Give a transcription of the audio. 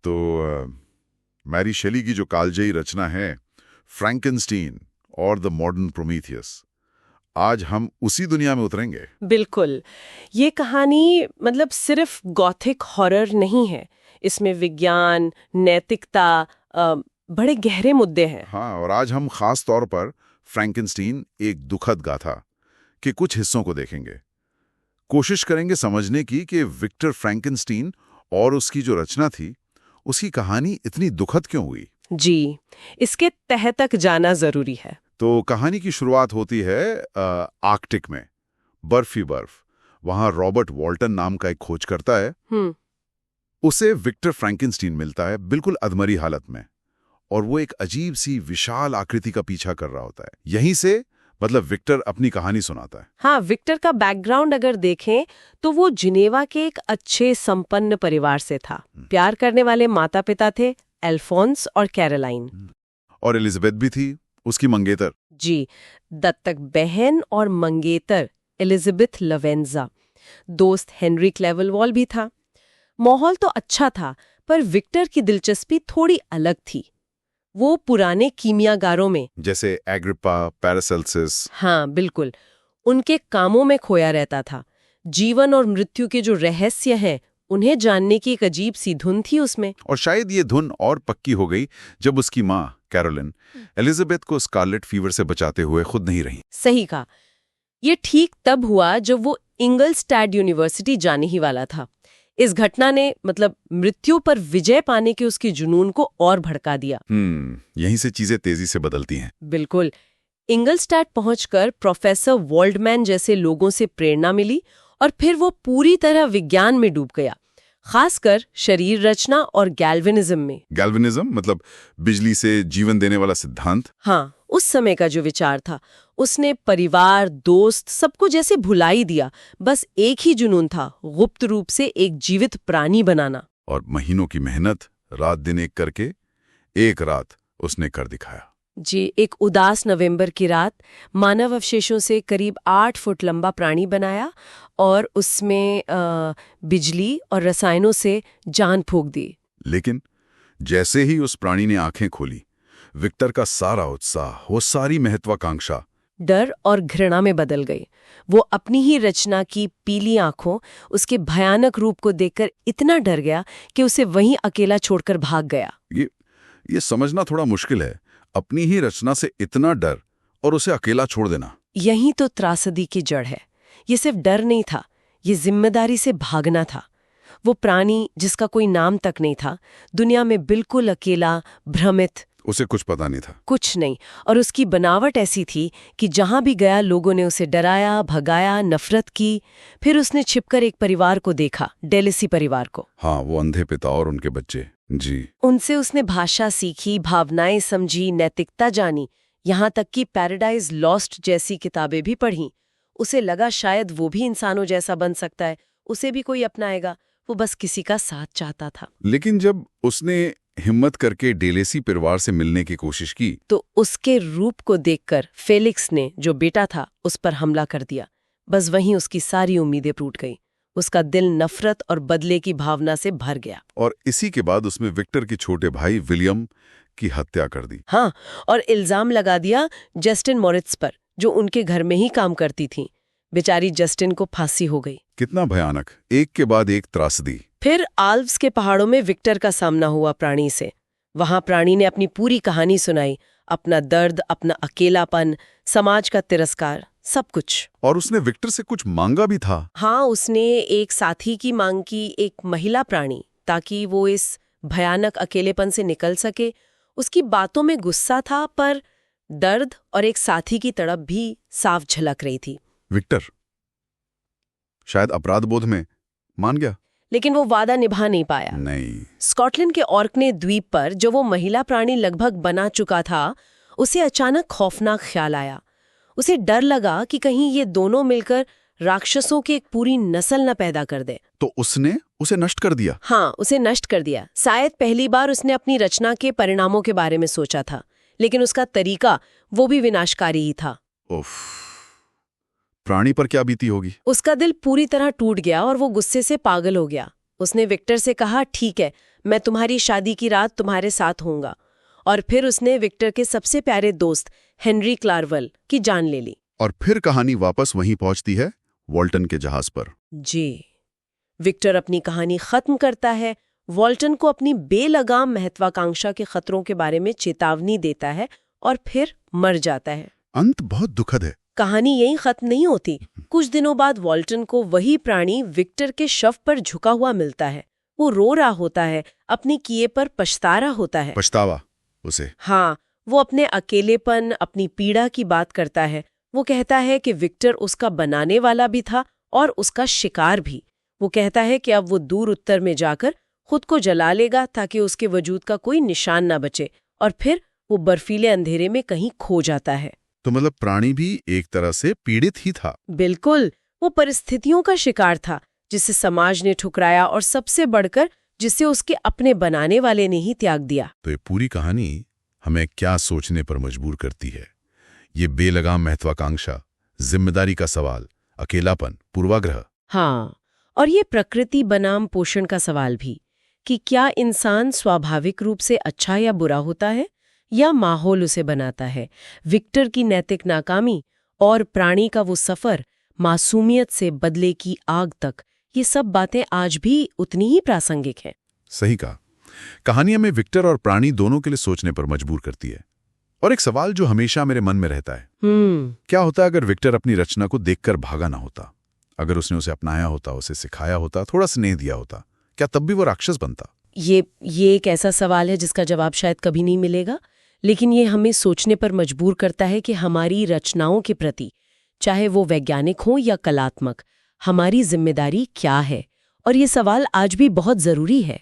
तो मैरी शेली की जो कालजयी रचना है फ्रैंकेनस्टीन और द मॉडर्न प्रोमीथियस, आज हम उसी दुनिया में उतरेंगे। बिल्कुल। ये कहानी मतलब सिर्फ गॉथिक हॉरर नहीं है, इसमें विज्ञान, नैतिकता, बड़े गहरे मुद्दे हैं। हाँ, और आज हम खास तौर पर फ्रैंकेनस्टीन एक दुखद गाथा के कुछ हिस्सों को देखेंगे। कोशिश करेंगे समझने की कि विक्टर फ्रैंकेनस्टीन और उसकी जो रचना थी, उसकी कहानी इतनी दुखद क्यों हुई। जी, इसके तह तक जाना जरूरी है। तो कहानी की शुरुआत होती है आर्कटिक में, बर्फी बर्फ। वहां रॉबर्ट वॉल्टन नाम का एक खोजकर्ता है। उसे विक्टर फ्रैंकेनस्टीन मिलता है बिल्कुल अधमरी हालत में, और वो एक अजीब सी विशाल आकृति का पीछा कर रहा होता है। यहीं से मतलब विक्टर अपनी कहानी सुनाता है। हाँ, विक्टर का बैकग्राउंड अगर देखें तो वो जिनेवा के एक अच्छे संपन्न परिवार से था। प्यार करने वाले माता पिता थे, अल्फोंस और कैरोलाइन। और एलिजाबेथ भी थी, उसकी मंगेतर। जी, दत्तक बहन और मंगेतर एलिजाबेथ लवेंजा। दोस्त हेनरी क्लेवेलवॉल भी था। माहौल तो अच्छा था, पर विक्टर की दिलचस्पी थोड़ी अलग थी। वो पुराने कीमियागारों में, जैसे एग्रिप्पा, पैरासेल्सिस, हाँ बिल्कुल, उनके कामों में खोया रहता था। जीवन और मृत्यु के जो रहस्य हैं, उन्हें जानने की एक अजीब सी धुन थी उसमें। और शायद ये धुन और पक्की हो गई जब उसकी माँ कैरोलिन एलिजाबेथ को स्कारलेट फीवर से बचाते हुए खुद नहीं रही। सही कहा। ये ठीक तब हुआ जब वो इंगलस्टैड यूनिवर्सिटी जाने ही वाला था। इस घटना ने मतलब मृत्यु पर विजय पाने के उसके जुनून को और भड़का दिया। यहीं से चीजें तेजी से बदलती हैं। बिल्कुल। इंगलस्टैड पहुंचकर प्रोफेसर वॉल्डमैन जैसे लोगों से प्रेरणा मिली और फिर वो पूरी तरह विज्ञान में डूब गया, खासकर शरीर रचना और गैल्वेनिज्म में। गैल्वेनिज्म मतलब बिजली से जीवन देने वाला सिद्धांत। हाँ, उस समय का जो विचार था, उसने परिवार, दोस्त, सबको जैसे भुला ही दिया। बस एक ही जुनून था, गुप्त रूप से एक जीवित प्राणी बनाना। और महीनों की मेहनत रात दिन एक करके एक रात उसने कर दिखाया। जी, एक उदास नवंबर की रात मानव अवशेषों से करीब 8 फुट लंबा प्राणी बनाया और उसमें बिजली और रसायनों से जान फूंक दी। लेकिन जैसे ही उस प्राणी ने आंखें खोली, विक्टर का सारा उत्साह, वो सारी महत्वाकांक्षा डर और घृणा में बदल गई। वो अपनी ही रचना की पीली आंखों, उसके भयानक रूप को देखकर इतना डर गया कि उसे वहीं अकेला छोड़कर भाग गया। ये समझना थोड़ा मुश्किल है, अपनी ही रचना से इतना डर और उसे अकेला छोड़ देना। यही तो त्रासदी की जड़ है। ये सिर्फ डर नहीं था, ये जिम्मेदारी से भागना था। वो प्राणी जिसका कोई नाम तक नहीं था, दुनिया में बिल्कुल अकेला, भ्रमित, उसे कुछ पता नहीं था, कुछ नहीं। और उसकी बनावट ऐसी थी कि जहां भी गया लोगों ने उसे डराया, भगाया, नफरत की। फिर उसने छिपकर एक परिवार को देखा, डेलिसी परिवार को। हाँ, वो अंधे पिता और उनके बच्चे। जी, उनसे उसने भाषा सीखी, भावनाएं समझी, नैतिकता जानी, यहाँ तक कि पैराडाइज लॉस्ट जैसी किताबें भी पढ़ी। उसे लगा शायद वो भी इंसानों जैसा बन सकता है, उसे भी कोई अपनाएगा। वो बस किसी का साथ चाहता था। लेकिन जब उसने हिम्मत करके डेलेसी परिवार से मिलने की कोशिश की, तो उसके रूप को देखकर फेलिक्स ने, जो बेटा था, उस पर हमला कर दिया। बस वहीं उसकी सारी उम्मीदें टूट गई। उसका दिल नफरत और बदले की भावना से भर गया। और इसी के बाद उसमें विक्टर के छोटे भाई विलियम की हत्या कर दी। हाँ, और इल्जाम लगा दिया जस्टिन मोरिट्स पर, जो उनके घर में ही काम करती थी। बेचारी जस्टिन को फांसी हो गई। कितना भयानक, एक के बाद एक त्रासदी। फिर आल्प्स के पहाड़ों में विक्टर का सामना हुआ प्राणी से। वहां प्राणी ने अपनी पूरी कहानी सुनाई, अपना दर्द, अपना अकेलापन, समाज का तिरस्कार, सब कुछ। और उसने विक्टर से कुछ मांगा भी था। हाँ, उसने एक साथी की मांग की, एक महिला प्राणी, ताकि वो इस भयानक अकेलेपन से निकल सके। उसकी बातों में गुस्सा था, पर दर्द और एक साथी की तड़प भी साफ झलक रही थी। विक्टर शायद अपराध बोध में मान गया, लेकिन वो वादा निभा नहीं पाया। नहीं। स्कॉटलैंड के ऑर्कने द्वीप पर जो वो महिला प्राणी लगभग बना चुका था, उसे अचानक खौफनाक ख्याल आया। उसे डर लगा कि कहीं ये दोनों मिलकर राक्षसों की एक पूरी नस्ल न पैदा कर दे। तो उसने उसे नष्ट कर दिया। हाँ, उसे नष्ट कर दिया। शायद पहली बार उसने अपनी रचना के परिणामों के बारे में सोचा था, लेकिन उसका तरीका वो भी विनाशकारी ही था। उफ, प्राणी पर क्या बीती होगी। उसका दिल पूरी तरह टूट गया और वो गुस्से से पागल हो गया। उसने विक्टर से कहा, ठीक है, मैं तुम्हारी शादी की रात तुम्हारे साथ होऊंगा। और फिर उसने विक्टर के सबसे प्यारे दोस्त हेनरी क्लार्वल की जान ले ली। और फिर कहानी वापस वहीं पहुंचती है, वॉल्टन के जहाज पर। जी, विक्टर अपनी कहानी खत्म करता है, वॉल्टन को अपनी बेलगाम महत्वाकांक्षा के खतरों के बारे में चेतावनी देता है और फिर मर जाता है। अंत बहुत दुखद है। कहानी यहीं खत्म नहीं होती। कुछ दिनों बाद वॉल्टन को वही प्राणी विक्टर के शव पर झुका हुआ मिलता है। वो रो रहा होता है, अपने किए पर पछता रहा होता है। पछतावा उसे। हाँ, वो अपने अकेलेपन, अपनी पीड़ा की बात करता है। वो कहता है कि विक्टर उसका बनाने वाला भी था और उसका शिकार भी। वो कहता है कि अब वो दूर उत्तर में जाकर खुद को जला लेगा ताकि उसके वजूद का कोई निशान ना बचे, और फिर वो बर्फीले अंधेरे में कहीं खो जाता है। तो मतलब प्राणी भी एक तरह से पीड़ित ही था। बिल्कुल, वो परिस्थितियों का शिकार था जिसे समाज ने ठुकराया और सबसे बढ़कर जिसे उसके अपने बनाने वाले ने ही त्याग दिया। तो ये पूरी कहानी हमें क्या सोचने पर मजबूर करती है? ये बेलगाम महत्वाकांक्षा, जिम्मेदारी का सवाल, अकेलापन, पूर्वाग्रह। हाँ, और ये प्रकृति बनाम पोषण का सवाल भी, कि क्या इंसान स्वाभाविक रूप से अच्छा या बुरा होता है या माहौल उसे बनाता है। विक्टर की नैतिक नाकामी और प्राणी का वो सफर, मासूमियत से बदले की आग तक, ये सब बातें आज भी उतनी ही प्रासंगिक हैं। सही कहा। कहानी हमें विक्टर और प्राणी दोनों के लिए सोचने पर मजबूर करती है। और एक सवाल जो हमेशा मेरे मन में रहता है, क्या होता अगर विक्टर अपनी रचना को देखकर भागा ना होता? अगर उसने उसे अपनाया होता, उसे सिखाया होता, थोड़ा स्नेह दिया होता, क्या तब भी वो राक्षस बनता? ये एक ऐसा सवाल है जिसका जवाब शायद कभी नहीं मिलेगा, लेकिन ये हमें सोचने पर मजबूर करता है कि हमारी रचनाओं के प्रति, चाहे वो वैज्ञानिक हो या कलात्मक, हमारी जिम्मेदारी क्या है। और ये सवाल आज भी बहुत जरूरी है।